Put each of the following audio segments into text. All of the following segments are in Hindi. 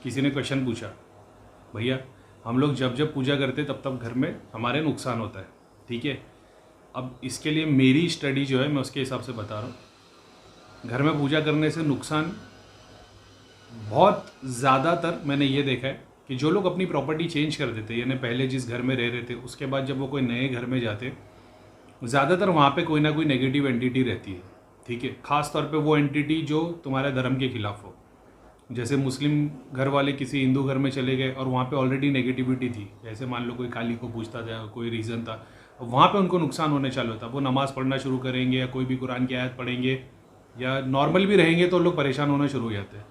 किसी ने क्वेश्चन पूछा, भैया हम लोग जब जब पूजा करते तब तब घर में हमारे नुकसान होता है, ठीक है। अब इसके लिए मेरी स्टडी जो है मैं उसके हिसाब से बता रहा हूँ। घर में पूजा करने से नुकसान बहुत ज़्यादातर मैंने ये देखा है कि जो लोग अपनी प्रॉपर्टी चेंज कर देते, यानी पहले जिस घर में रह रहे थे उसके बाद जब वो कोई नए घर में जाते, ज़्यादातर वहाँ पे कोई ना कोई नेगेटिव एंटिटी रहती है, ठीक है। ख़ास तौर पे वो एंटिटी जो तुम्हारे धर्म के खिलाफ हो। जैसे मुस्लिम घर वाले किसी हिंदू घर में चले गए और वहाँ पे ऑलरेडी नेगेटिविटी थी, जैसे मान लो कोई काली को पूछता था, कोई रीज़न था, वहाँ पे उनको नुकसान होने चालू था। वो नमाज़ पढ़ना शुरू करेंगे या कोई भी कुरान की आयत पढ़ेंगे या नॉर्मल भी रहेंगे तो लोग परेशान होना शुरू हो जाते हैं।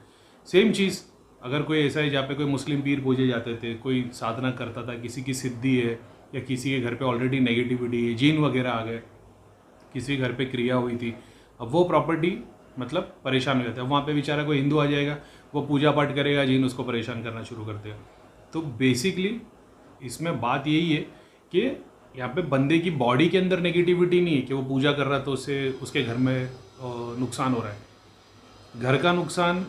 सेम चीज़ अगर कोई ऐसा है जहाँ पे कोई मुस्लिम पीर पूजे जाते थे, कोई साधना करता था, किसी की सिद्धि है या किसी के घर पे ऑलरेडी नेगेटिविटी है, जीन वगैरह आ गए, किसी घर पे क्रिया हुई थी, अब वो प्रॉपर्टी मतलब परेशान हो जाता है। वहाँ पे बेचारा कोई हिंदू आ जाएगा, वो पूजा पाठ करेगा, जीन उसको परेशान करना शुरू कर देगा। तो बेसिकली इसमें बात यही है कि यहाँ पे बंदे की बॉडी के अंदर नेगेटिविटी नहीं है कि वो पूजा कर रहा तो उससे उसके घर में नुकसान हो रहा है। घर का नुकसान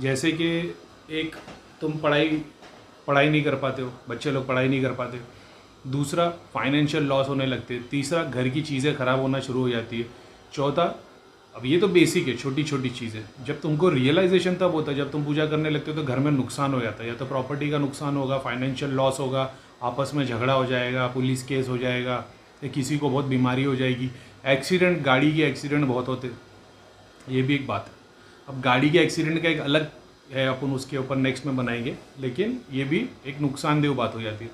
जैसे कि एक तुम पढ़ाई नहीं कर पाते हो, बच्चे लोग पढ़ाई नहीं कर पाते। दूसरा फाइनेंशियल लॉस होने लगते हैं। तीसरा घर की चीज़ें ख़राब होना शुरू हो जाती है। चौथा, अब ये तो बेसिक है, छोटी छोटी चीज़ें। जब तुमको रियलाइजेशन तब होता है जब तुम पूजा करने लगते हो तो घर में नुकसान हो जाता है, या तो प्रॉपर्टी का नुकसान होगा, फाइनेंशियल लॉस होगा, आपस में झगड़ा हो जाएगा, पुलिस केस हो जाएगा, या किसी को बहुत बीमारी हो जाएगी, एक्सीडेंट, गाड़ी के एक्सीडेंट बहुत होते, ये भी एक बात है। अब गाड़ी के एक्सीडेंट का एक अलग है, अपन उसके ऊपर नेक्स्ट में बनाएंगे, लेकिन ये भी एक नुकसानदेह बात हो जाती है।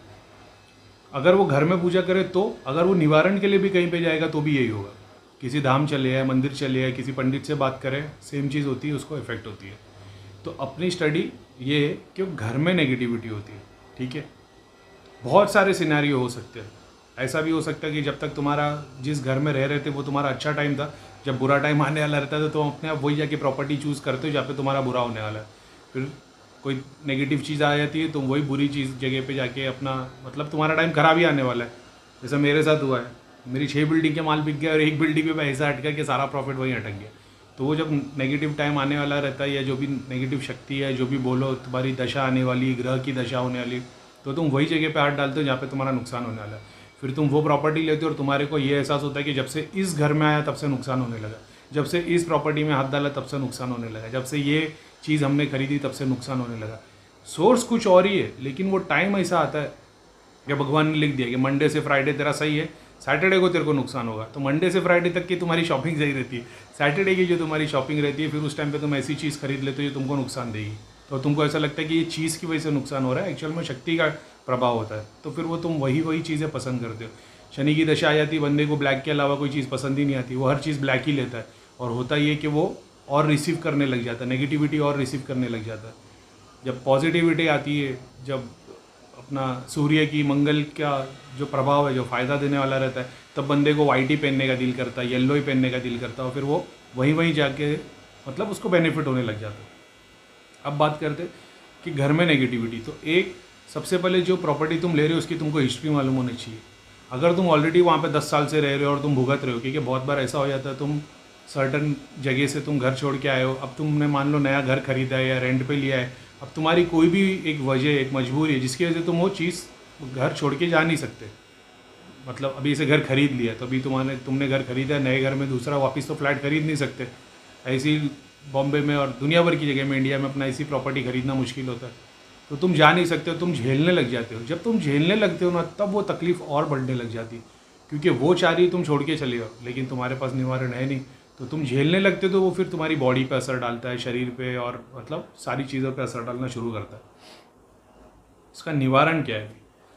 अगर वो घर में पूजा करे तो, अगर वो निवारण के लिए भी कहीं पे जाएगा तो भी यही होगा। किसी धाम चले आए, मंदिर चले आए, किसी पंडित से बात करें, सेम चीज़ होती है, उसको इफेक्ट होती है। तो अपनी स्टडी ये है कि घर में नेगेटिविटी होती है, ठीक है। बहुत सारे सिनेरियो हो सकते हैं। ऐसा भी हो सकता है कि जब तक तुम्हारा जिस घर में रह रहे थे वो तुम्हारा अच्छा टाइम था, जब बुरा टाइम आने वाला रहता है तो तुम अपने आप वही जाके प्रॉपर्टी चूज़ करते हो जहाँ पे तुम्हारा बुरा होने वाला है। फिर कोई नेगेटिव चीज़ आ जाती है, तुम वही बुरी चीज़ जगह पे जाके अपना, मतलब तुम्हारा टाइम खराब ही आने वाला है। जैसा मेरे साथ हुआ है, मेरी 6 बिल्डिंग के माल बिक गया और एक बिल्डिंग पे ऐसा अटका कि सारा प्रॉफिट वहीं अटक गया। तो वो जब नेगेटिव टाइम आने वाला रहता है, या जो भी नेगेटिव शक्ति है, जो भी बोलो, तुम्हारी दशा आने वाली, ग्रह की दशा होने वाली, तो तुम वही जगह पे हाथ डालते हो जहाँ पे तुम्हारा नुकसान होने वाला है। फिर तुम वो प्रॉपर्टी लेते हो और तुम्हारे को ये एहसास होता है कि जब से इस घर में आया तब से नुकसान होने लगा, जब से इस प्रॉपर्टी में हाथ डाला तब से नुकसान होने लगा, जब से ये चीज़ हमने खरीदी तब से नुकसान होने लगा। सोर्स कुछ और ही है, लेकिन वो टाइम ऐसा आता है कि भगवान ने लिख दिया कि मंडे से फ्राइडे तेरा सही है, सैटरडे को तेरे को नुकसान होगा। तो मंडे से फ्राइडे तक की तुम्हारी शॉपिंग सही रहती है, सैटरडे की जो तुम्हारी शॉपिंग रहती है, फिर उस टाइम पे तुम ऐसी चीज़ खरीद लेते हो जो तुमको नुकसान देगी। तो तुमको ऐसा लगता है कि ये चीज़ की वजह से नुकसान हो रहा है, एक्चुअल में शक्ति का प्रभाव होता है। तो फिर वो तुम वही चीज़ें पसंद करते हो। शनि की दशा आ जाती है, बंदे को ब्लैक के अलावा कोई चीज़ पसंद ही नहीं आती, वो हर चीज़ ब्लैक ही लेता है। और होता ये कि वो और रिसीव करने लग जाता है, नेगेटिविटी और रिसीव करने लग जाता है। जब पॉजिटिविटी आती है, जब अपना सूर्य की, मंगल का जो प्रभाव है, जो फ़ायदा देने वाला रहता है, तब बंदे को वाइट ही पहनने का दिल करता है, येलो ही पहनने का दिल करता है, और फिर वो वहीं जाके मतलब उसको बेनिफिट होने लग जाता है। अब बात करते हैं कि घर में नेगेटिविटी। तो एक सबसे पहले जो प्रॉपर्टी तुम ले रहे हो उसकी तुमको हिस्ट्री मालूम होनी चाहिए। अगर तुम ऑलरेडी वहाँ पे 10 साल से रह रहे हो और तुम भुगत रहे हो, क्योंकि बहुत बार ऐसा हो जाता है, तुम सर्टन जगह से तुम घर छोड़ के आए हो, अब तुमने मान लो नया घर खरीदा है या रेंट पे लिया है, अब तुम्हारी कोई भी एक वजह, एक मजबूरी है जिसकी वजह से तुम वो चीज़ घर छोड़ के जा नहीं सकते। मतलब अभी इसे घर खरीद लिया, तो अभी तुमने घर खरीदा है, नए घर में दूसरा वापस तो फ्लैट खरीद नहीं सकते। ऐसी बॉम्बे में और दुनिया भर की जगह में, इंडिया में अपना ऐसी प्रॉपर्टी खरीदना मुश्किल होता है, तो तुम जा नहीं सकते हो, तुम झेलने लग जाते हो। जब तुम झेलने लगते हो ना, तब वो तकलीफ़ और बढ़ने लग जाती है, क्योंकि वो चाह रही तुम छोड़ के चले हो, लेकिन तुम्हारे पास निवारण है नहीं, तो तुम झेलने लगते हो, तो वो फिर तुम्हारी बॉडी पे असर डालता है, शरीर पे, और मतलब सारी चीज़ों पे असर डालना शुरू करता है। इसका निवारण क्या है?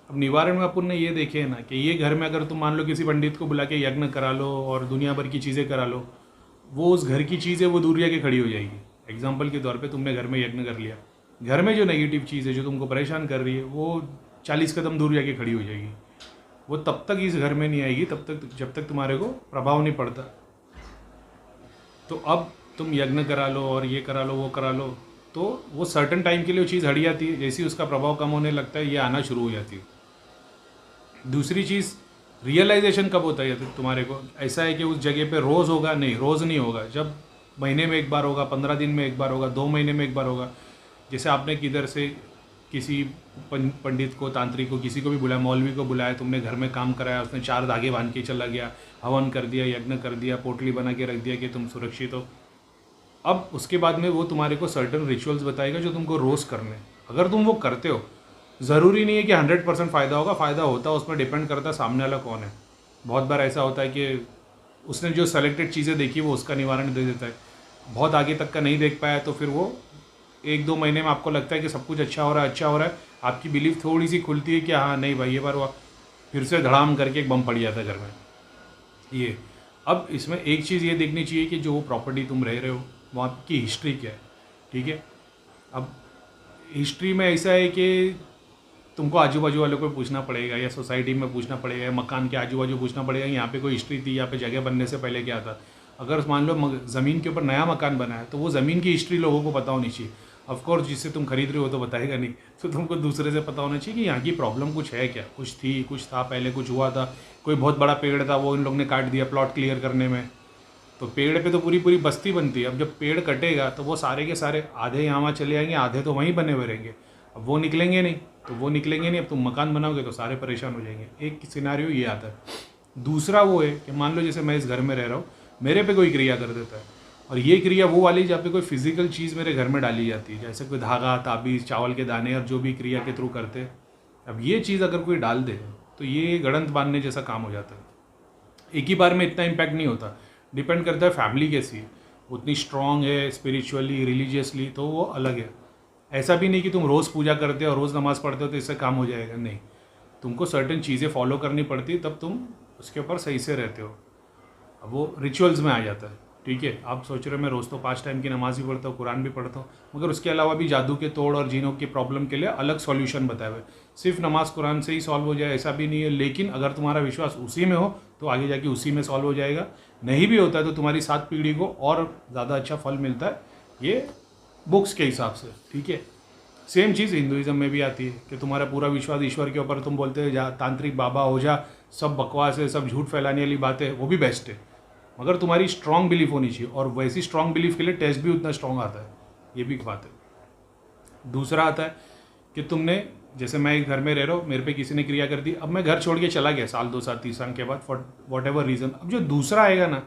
अब निवारण में अपन ने ये देखे है ना कि ये घर में अगर तुम मान लो किसी पंडित को बुला के यज्ञ करा लो और दुनिया भर की चीज़ें करा लो, वो उस घर की चीज़ है वो दूर जाके खड़ी हो जाएगी। एग्जाम्पल के तौर पे तुमने घर में यज्ञ कर लिया, घर में जो नेगेटिव चीज़ है जो तुमको परेशान कर रही है वो 40 कदम दूर जाके खड़ी हो जाएगी। वो तब तक इस घर में नहीं आएगी तब तक जब तक तुम्हारे को प्रभाव नहीं पड़ता। तो अब तुम यज्ञ करा लो और ये करा लो, वो करा लो, तो वो सर्टन टाइम के लिए वो चीज़ हट जाती है। जैसे ही उसका प्रभाव कम होने लगता है, ये आना शुरू हो जाती है। दूसरी चीज़, रियलाइजेशन कब होता है तुम्हारे को? ऐसा है कि उस जगह पे रोज़ होगा? नहीं, रोज़ नहीं होगा। जब महीने में एक बार होगा, 15 दिन में एक बार होगा, 2 महीने में एक बार होगा, जैसे आपने किधर से किसी पंडित को, तांत्रिक को, किसी को भी बुलाया, मौलवी को बुलाया, तुमने घर में काम कराया, उसने 4 धागे बांध के चला गया, हवन कर दिया, यज्ञ कर दिया, पोटली बना के रख दिया कि तुम सुरक्षित हो। अब उसके बाद में वो तुम्हारे को सर्टन रिचुअल्स बताएगा जो तुमको रोज़ करने। अगर तुम वो करते हो, ज़रूरी नहीं है कि 100% फ़ायदा होगा, फ़ायदा होता है, उसमें डिपेंड करता है सामने वाला कौन है। बहुत बार ऐसा होता है कि उसने जो सेलेक्टेड चीज़ें देखी वो उसका निवारण दे देता है, बहुत आगे तक का नहीं देख पाया, तो फिर वो 1-2 महीने में आपको लगता है कि सब कुछ अच्छा हो रहा है, आपकी बिलीफ थोड़ी सी खुलती है कि हाँ नहीं भाई ये बार वो फिर से धड़ाम करके एक बम पड़ जाता है घर में। ये अब इसमें एक चीज़ ये देखनी चाहिए कि जो प्रॉपर्टी तुम रह रहे हो वहाँ की हिस्ट्री क्या है, ठीक है। अब हिस्ट्री में ऐसा है कि तुमको आजू बाजू वालों को पूछना पड़ेगा, या सोसाइटी में पूछना पड़ेगा, या मकान के आजू बाजू पूछना पड़ेगा यहाँ पे कोई हिस्ट्री थी, यहाँ पे जगह बनने से पहले क्या था। अगर मान लो ज़मीन के ऊपर नया मकान बना है तो वो ज़मीन की हिस्ट्री लोगों को पता होनी चाहिए। ऑफकोर्स जिससे तुम खरीद रहे हो तो बताएगा नहीं, तो तुमको दूसरे से पता होना चाहिए कि यहाँ की प्रॉब्लम कुछ है क्या, कुछ थी, कुछ था, पहले कुछ हुआ था, कोई बहुत बड़ा पेड़ था वो इन लोग ने काट दिया प्लॉट क्लियर करने में, तो पेड़ पे तो पूरी पूरी बस्ती बनती है। अब जब पेड़ कटेगा तो वो सारे के सारे आधे यहाँ चले जाएंगे, आधे तो वहीं बने हुए रहेंगे, अब वो निकलेंगे नहीं, अब तुम मकान बनाओगे तो सारे परेशान हो जाएंगे। एक सिनेरियो ये आता है। दूसरा वो है कि मान लो जैसे मैं इस घर में रह रहा हूँ, मेरे पे कोई क्रिया कर देता है, और ये क्रिया वो वाली जहाँ पे कोई फिजिकल चीज़ मेरे घर में डाली जाती है, जैसे कोई धागा, ताबीज़, चावल के दाने, और जो भी क्रिया के थ्रू करते हैं, अब ये चीज़ अगर कोई डाल दे तो ये गड़ंत बांधने जैसा काम हो जाता है। एक ही बार में इतना इम्पैक्ट नहीं होता, डिपेंड करता है फैमिली कैसी है, उतनी स्ट्रॉन्ग है स्पिरिचुअली, रिलीजियसली, तो वो अलग है। ऐसा भी नहीं कि तुम रोज़ पूजा करते हो, रोज़ नमाज़ पढ़ते हो तो इससे काम हो जाएगा, नहीं, तुमको सर्टेन चीज़ें फॉलो करनी पड़ती है, तब तुम उसके ऊपर सही से रहते हो। अब वो रिचुअल्स में आ जाता है, ठीक है। आप सोच रहे हो मैं रोज़ तो 5 टाइम की नमाज भी पढ़ता हूँ, कुरान भी पढ़ता हूँ, मगर उसके अलावा भी जादू के तोड़ और जीनों की प्रॉब्लम के लिए अलग सॉल्यूशन बताए हुए। सिर्फ नमाज कुरान से ही सॉल्व हो जाए ऐसा भी नहीं है, लेकिन अगर तुम्हारा विश्वास उसी में हो तो आगे जाके उसी में सॉल्व हो जाएगा। नहीं भी होता है तो तुम्हारी 7 पीढ़ी को और ज़्यादा अच्छा फल मिलता है, ये बुक्स के हिसाब से, ठीक है। सेम चीज़ हिंदुइज्म में भी आती है कि तुम्हारा पूरा विश्वास ईश्वर के ऊपर, तुम बोलते हो जा तांत्रिक बाबा हो जा, सब बकवास है, सब झूठ फैलाने वाली बात है, वो भी बेस्ट है, मगर तुम्हारी स्ट्रॉन्ग बिलीफ होनी चाहिए, और वैसी स्ट्रॉन्ग बिलीफ के लिए टेस्ट भी उतना स्ट्रॉन्ग आता है, ये भी बात है। दूसरा आता है कि तुमने, जैसे मैं एक घर में रह रहा हूँ, मेरे पे किसी ने क्रिया कर दी, अब मैं घर छोड़ के चला गया साल 2 साल 3 साल के बाद फॉर वॉट एवर रीज़न, अब जो दूसरा आएगा ना,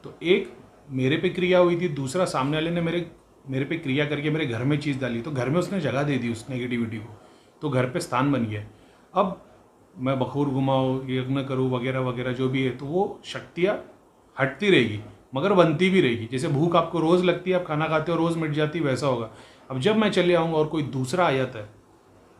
तो एक मेरे पे क्रिया हुई थी, दूसरा सामने वाले ने मेरे पे क्रिया करके मेरे घर में चीज़ डाली, तो घर में उसने जगह दे दी उस नेगेटिविटी को, तो घर पे स्थान बन गया। अब मैं बखूर घुमाऊँ, यज्ञ करूँ, वगैरह वगैरह जो भी है, तो वो शक्तियाँ हटती रहेगी मगर बनती भी रहेगी। जैसे भूख आपको रोज़ लगती है, आप खाना खाते हो रोज़ मिट जाती है, वैसा होगा। अब जब मैं चले आऊँगा और कोई दूसरा आ जाता है,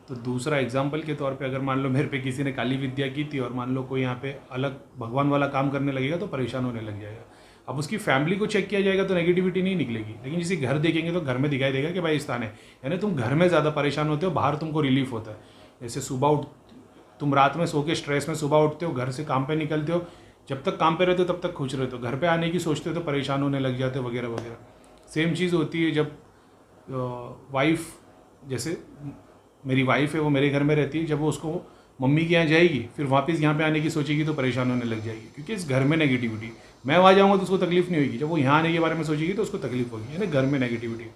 तो दूसरा एग्जाम्पल के तौर पे अगर मान लो मेरे पे किसी ने काली विद्या की थी और मान लो कोई यहाँ पे अलग भगवान वाला काम करने लगेगा तो परेशान होने लग जाएगा। अब उसकी फैमिली को चेक किया जाएगा तो नेगेटिविटी नहीं निकलेगी, लेकिन जिसे घर देखेंगे तो घर में दिखाई देगा कि भाई स्थान है, यानी तुम घर में ज़्यादा परेशान होते हो, बाहर तुमको रिलीफ होता है। जैसे सुबह तुम रात में सो के स्ट्रेस में सुबह उठते हो, घर से काम पे निकलते हो, जब तक काम पे रहते हो तब तक खुश रहते हो, घर पे आने की सोचते हो तो परेशान होने लग जाते हो, वगैरह वगैरह। सेम चीज़ होती है जब वाइफ, जैसे मेरी वाइफ है वो मेरे घर में रहती है, जब वो उसको मम्मी के यहाँ जाएगी फिर वापस यहाँ पे आने की सोचेगी तो परेशान होने लग जाएगी, क्योंकि इस घर में नेगेटिविटी। मैं वहाँ जाऊँगा तो उसको तकलीफ नहीं होगी, जब वो यहाँ आने के बारे में सोचेगी तो उसको तकलीफ होगी, यानी घर में नेगेटिविटी।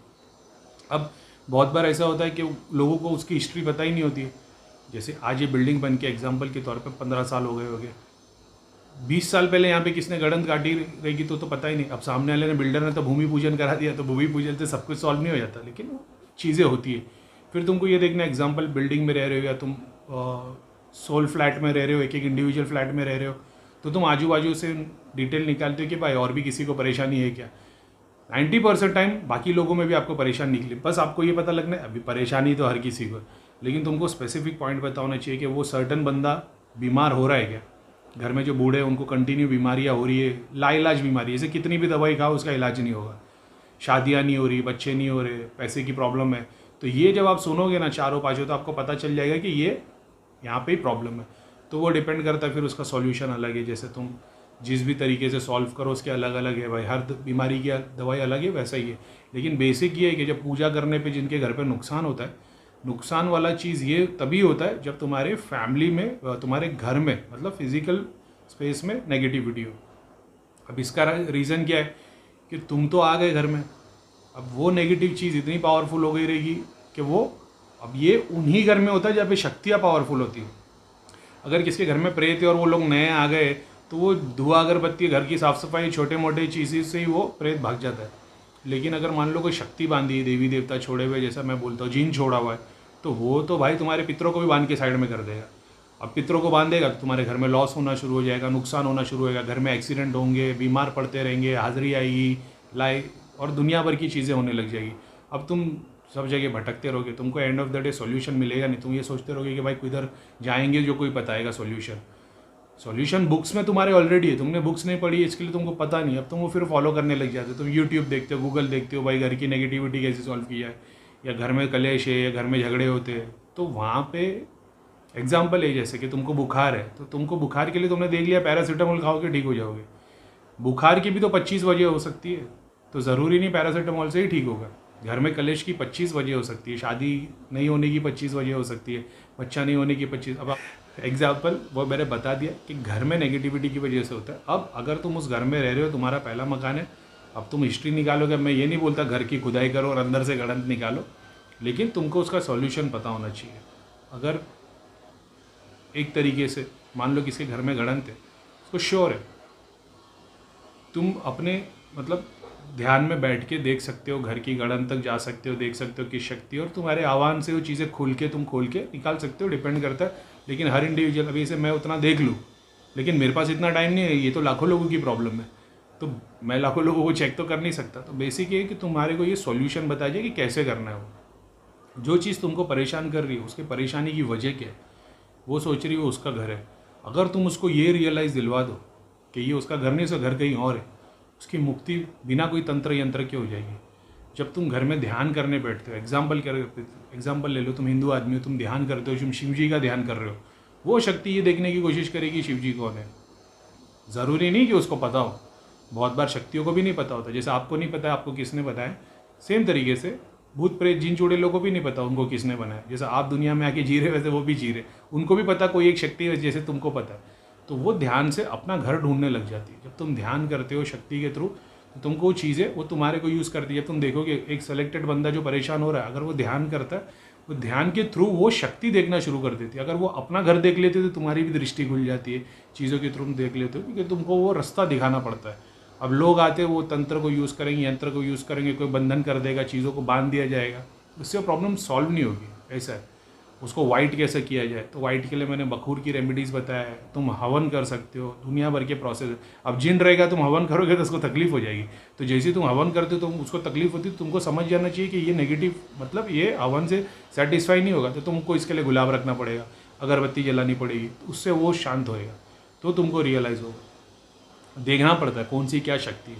अब बहुत बार ऐसा होता है कि लोगों को उसकी हिस्ट्री पता ही नहीं होती है। जैसे आज ये बिल्डिंग बन के एग्जाम्पल के तौर पर 15 साल हो गए, 20 साल पहले यहाँ पे किसने गड़ंत काटी रहेगी तो पता ही नहीं। अब सामने वाले ने, बिल्डर ने तो भूमि पूजन करा दिया, तो भूमि पूजन से सब कुछ सॉल्व नहीं हो जाता, लेकिन चीज़ें होती है। फिर तुमको ये देखना, एग्जाम्पल बिल्डिंग में रह रहे हो या तुम सोल फ्लैट में रह रहे हो, एक एक इंडिविजुअल फ्लैट में रह रहे हो, तो तुम आजू बाजू से डिटेल निकालते हो कि भाई और भी किसी को परेशानी है क्या। 90% टाइम बाकी लोगों में भी आपको परेशानी निकली, बस आपको ये पता लगना है अभी परेशानी तो हर किसी को, लेकिन तुमको स्पेसिफिक पॉइंट पता होना चाहिए कि वो सर्टन बंदा बीमार हो रहा है क्या। घर में जो बूढ़े हैं उनको कंटिन्यू बीमारियाँ हो रही है, लाइलाज बीमारी, जैसे कितनी भी दवाई खाओ उसका इलाज नहीं होगा, शादियाँ नहीं हो रही, बच्चे नहीं हो रहे, पैसे की प्रॉब्लम है। तो ये जब आप सुनोगे ना चारों पाँचों, तो आपको पता चल जाएगा कि ये यहाँ पे ही प्रॉब्लम है। तो वो डिपेंड करता है, फिर उसका सॉल्यूशन अलग है। जैसे तुम जिस भी तरीके से सॉल्व करो उसके अलग अलग है भाई, हर बीमारी की दवाई अलग है, वैसा ही है। लेकिन बेसिक ये है कि जब पूजा करने पे जिनके घर पे नुकसान होता है, नुकसान वाला चीज़ ये तभी होता है जब तुम्हारे फैमिली में, तुम्हारे घर में, मतलब फिजिकल स्पेस में नेगेटिविटी हो। अब इसका रीज़न क्या है कि तुम तो आ गए घर में, अब वो नेगेटिव चीज़ इतनी पावरफुल हो गई रहेगी कि वो, अब ये उन्हीं घर में होता है जहाँ पे शक्तियाँ पावरफुल होती हैं। अगर किसके घर में प्रेत है और वो लोग नए आ गए तो वो धुआं अगरबत्ती, घर की साफ सफाई, छोटे मोटे चीज़ें से ही वो प्रेत भाग जाता है। लेकिन अगर मान लो कोई शक्ति बांधी है, देवी देवता छोड़े हुए, जैसा मैं बोलता हूँ जीन छोड़ा हुआ है, तो वो तो भाई तुम्हारे पितरों को भी बांध के साइड में कर देगा। अब पितरों को बांधेगा तो तुम्हारे घर में लॉस होना शुरू हो जाएगा, नुकसान होना शुरू होगा, घर में एक्सीडेंट होंगे, बीमार पड़ते रहेंगे, हाजिरी आएगी, लाई और दुनिया भर की चीज़ें होने लग जाएगी। अब तुम सब जगह भटकते रहोगे, तुमको end of the day solution मिलेगा नहीं। तुम ये सोचते रहोगे कि भाई किधर जाएंगे जो कोई बताएगा सॉल्यूशन बुक्स में तुम्हारे ऑलरेडी है, तुमने बुक्स नहीं पढ़ी इसके लिए तुमको पता नहीं। अब तुम वो फिर फॉलो करने लग जाते हो, तुम यूट्यूब देखते हो, गूगल देखते हो, भाई घर की नेगेटिविटी कैसे सॉल्व किया है, या घर में कलेश है, या घर में झगड़े होते हैं। तो वहाँ पे एग्जाम्पल है, जैसे कि तुमको बुखार है तो तुमको बुखार के लिए तुमने देख लिया पैरासीटामोल खाओगे ठीक हो जाओगे। बुखार की भी तो 25 वजह हो सकती है, तो ज़रूरी नहीं पैरासीटामोल से ही ठीक होगा। घर में कलेश की 25 वजह हो सकती है, शादी नहीं होने की 25 वजह हो सकती है, बच्चा नहीं होने की 25। अब एग्जाम्पल वो मैंने बता दिया कि घर में नेगेटिविटी की वजह से होता है। अब अगर तुम उस घर में रह रहे हो, तुम्हारा पहला मकान है, अब तुम हिस्ट्री निकालोगे। मैं ये नहीं बोलता घर की खुदाई करो और अंदर से गणित निकालो, लेकिन तुमको उसका सॉल्यूशन पता होना चाहिए। अगर एक तरीके से मान लो किसके घर में गणित है, उसको श्योर है, तुम अपने मतलब ध्यान में बैठ के देख सकते हो, घर की गणन तक जा सकते हो, देख सकते हो किस शक्ति, और तुम्हारे आह्वान से वो चीज़ें खोल के निकाल सकते हो। डिपेंड करता है, लेकिन हर इंडिविजुअल, अभी से मैं उतना देख लूँ, लेकिन मेरे पास इतना टाइम नहीं है, ये तो लाखों लोगों की प्रॉब्लम है, तो मैं लाखों लोगों को चेक तो कर नहीं सकता। तो बेसिक ये है कि तुम्हारे को ये सॉल्यूशन बता जाए कि कैसे करना है। वो जो चीज़ तुमको परेशान कर रही है, उसकी परेशानी की वजह क्या है, वो सोच रही हो उसका घर है। अगर तुम उसको ये रियलाइज़ दिलवा दो कि ये उसका घर नहीं, उसका घर कहीं और है, उसकी मुक्ति बिना कोई तंत्र यंत्र के हो जाएगी। जब तुम घर में ध्यान करने बैठते हो, एग्जाम्पल ले लो, तुम हिंदू आदमी हो, तुम ध्यान करते हो, तुम शिव जी का ध्यान कर रहे हो, वो शक्ति ये देखने की कोशिश करेगी शिव जी कौन है। ज़रूरी नहीं कि उसको पता हो, बहुत बार शक्तियों को भी नहीं पता होता। जैसे आपको नहीं पता है आपको किसने बताया, सेम तरीके से भूत प्रेत जिन चूड़े लोगों को भी नहीं पता उनको किसने बनाया। जैसे आप दुनिया में आके जी रहे वैसे वो भी जी रहे, उनको भी पता कोई एक शक्ति है जैसे तुमको पता है। तो वो ध्यान से अपना घर ढूंढने लग जाती है। जब तुम ध्यान करते हो शक्ति के थ्रू, तो तुमको वो चीज़ें वो तुम्हारे को यूज़ करती है। तुम देखोगे एक सेलेक्टेड बंदा जो परेशान हो रहा है, अगर वो ध्यान करता है, वो ध्यान के थ्रू वो शक्ति देखना शुरू कर देती है। अगर वो अपना घर देख लेते तो तुम्हारी भी दृष्टि खुल जाती है, चीज़ों के थ्रू तुम देख लेते हो, क्योंकि तुमको वो रास्ता दिखाना पड़ता है। अब लोग आते हैं, वो तंत्र को यूज़ करेंगे, यंत्र को यूज़ करेंगे, कोई बंधन कर देगा, चीज़ों को बांध दिया जाएगा, उससे प्रॉब्लम सॉल्व नहीं होगी। ऐसा है। उसको वाइट कैसे किया जाए, तो वाइट के लिए मैंने बखूर की रेमेडीज़ बताया है। तुम हवन कर सकते हो, दुनिया भर के प्रोसेस है। अब जिन रहेगा, तुम हवन करोगे तो उसको तकलीफ हो जाएगी, तो जैसे तुम हवन करते हो तो उसको तकलीफ होती है, तुमको समझ जाना चाहिए कि ये नेगेटिव, मतलब ये हवन से सेटिस्फाई नहीं होगा, तो तुमको इसके लिए गुलाब रखना पड़ेगा, अगरबत्ती जलानी पड़ेगी, उससे वो शांत होएगा, तो तुमको रियलाइज़ होगा। देखना पड़ता है कौन सी क्या शक्ति है,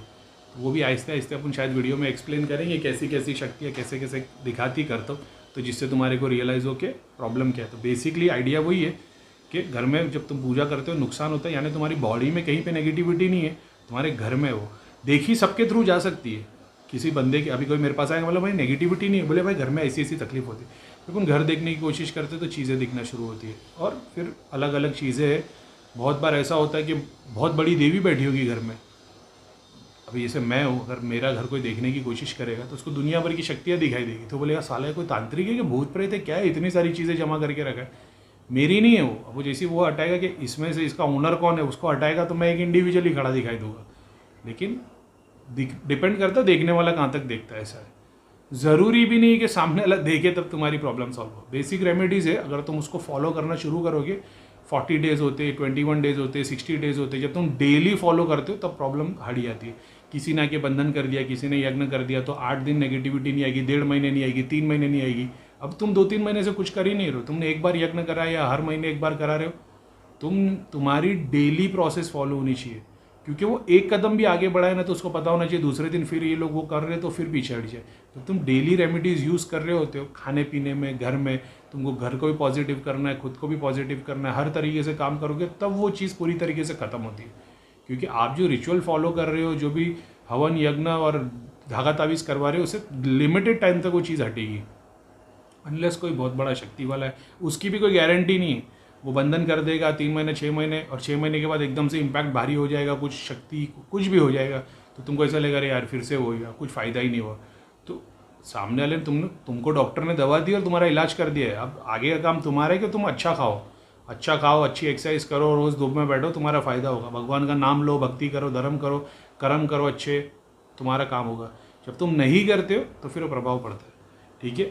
वो भी आहिस्ते आहिस्ते अपन शायद वीडियो में एक्सप्लेन करेंगे कैसी कैसी शक्तियाँ कैसे कैसे दिखाती करता हूँ, तो जिससे तुम्हारे को रियलाइज़ हो कि प्रॉब्लम क्या है। तो बेसिकली आइडिया वही है कि घर में जब तुम पूजा करते हो नुकसान होता है, यानी तुम्हारी बॉडी में कहीं पे नेगेटिविटी नहीं है, तुम्हारे घर में वो देखी सबके थ्रू जा सकती है। किसी बंदे के, अभी कोई मेरे पास आएगा, मतलब भाई नेगेटिविटी नहीं है, बोले भाई घर में ऐसी ऐसी तकलीफ होती है, लेकिन घर देखने की कोशिश करते तो चीज़ें दिखना शुरू होती है, और फिर अलग अलग चीज़ें हैं। बहुत बार ऐसा होता है कि बहुत बड़ी देवी बैठी होगी घर में। अभी जैसे मैं हूँ, अगर मेरा घर कोई देखने की कोशिश करेगा तो उसको दुनिया भर की शक्तियाँ दिखाई देगी, तो बोलेगा साला कोई तांत्रिक है कि भूत प्रेत है, क्या है, इतनी सारी चीज़ें जमा करके रखा है, मेरी नहीं है वो। अब वो जैसे वो हटाएगा कि इसमें से इसका ओनर कौन है, उसको हटाएगा तो मैं एक इंडिविजुअल ही खड़ा दिखाई दूंगा। लेकिन डिपेंड करता है देखने वाला कहाँ तक देखता है। ऐसा है, ज़रूरी भी नहीं कि सामने वाला देखे तब तुम्हारी प्रॉब्लम सॉल्व हो। बेसिक रेमेडीज़ है, अगर तुम उसको फॉलो करना शुरू करोगे, 40 डेज़ होते, 21 डेज़ होते, 60 डेज़ होते, जब तुम डेली फॉलो करते हो तब प्रॉब्लम हट जाती है। किसी ने आके बंधन कर दिया, किसी ने यज्ञ कर दिया, तो 8 दिन नेगेटिविटी नहीं आएगी, 1.5 महीने नहीं आएगी, 3 महीने नहीं आएगी। अब तुम 2-3 महीने से कुछ कर ही नहीं रहे हो, तुमने एक बार यज्ञ करा या हर महीने एक बार करा रहे हो, तुम्हारी डेली प्रोसेस फॉलो होनी चाहिए, क्योंकि वो एक कदम भी आगे बढ़ाए ना तो उसको पता होना चाहिए दूसरे दिन फिर ये लोग वो कर रहे हैं तो फिर पीछे हट जाए। तो तुम डेली रेमेडीज़ यूज़ कर रहे होते हो, खाने पीने में, घर में, तुमको घर को भी पॉजिटिव करना है, खुद को भी पॉजिटिव करना है, हर तरीके से काम करोगे तब वो चीज़ पूरी तरीके से ख़त्म होती है। क्योंकि आप जो रिचुअल फॉलो कर रहे हो, जो भी हवन यज्ञ और धागा तावीज़ करवा रहे हो, उससे लिमिटेड टाइम तक वो चीज़ हटेगी। अनलेस कोई बहुत बड़ा शक्ति वाला है, उसकी भी कोई गारंटी नहीं है, वो बंधन कर देगा 3 महीने 6 महीने, और 6 महीने के बाद एकदम से इम्पैक्ट भारी हो जाएगा, कुछ शक्ति कुछ भी हो जाएगा, तो तुमको ऐसा लगेगा अरे यार फिर से हो गया, कुछ फ़ायदा ही नहीं हुआ। तो सामने वाले तुमको डॉक्टर ने दवा दी और तुम्हारा इलाज कर दिया है। अब आगे का काम तुम्हारा है कि तुम अच्छा खाओ, अच्छी एक्सरसाइज करो, रोज़ धूप में बैठो, तुम्हारा फ़ायदा होगा। भगवान का नाम लो, भक्ति करो, धर्म करो, कर्म करो अच्छे, तुम्हारा काम होगा। जब तुम नहीं करते हो तो फिर वो प्रभाव पड़ता है। ठीक है।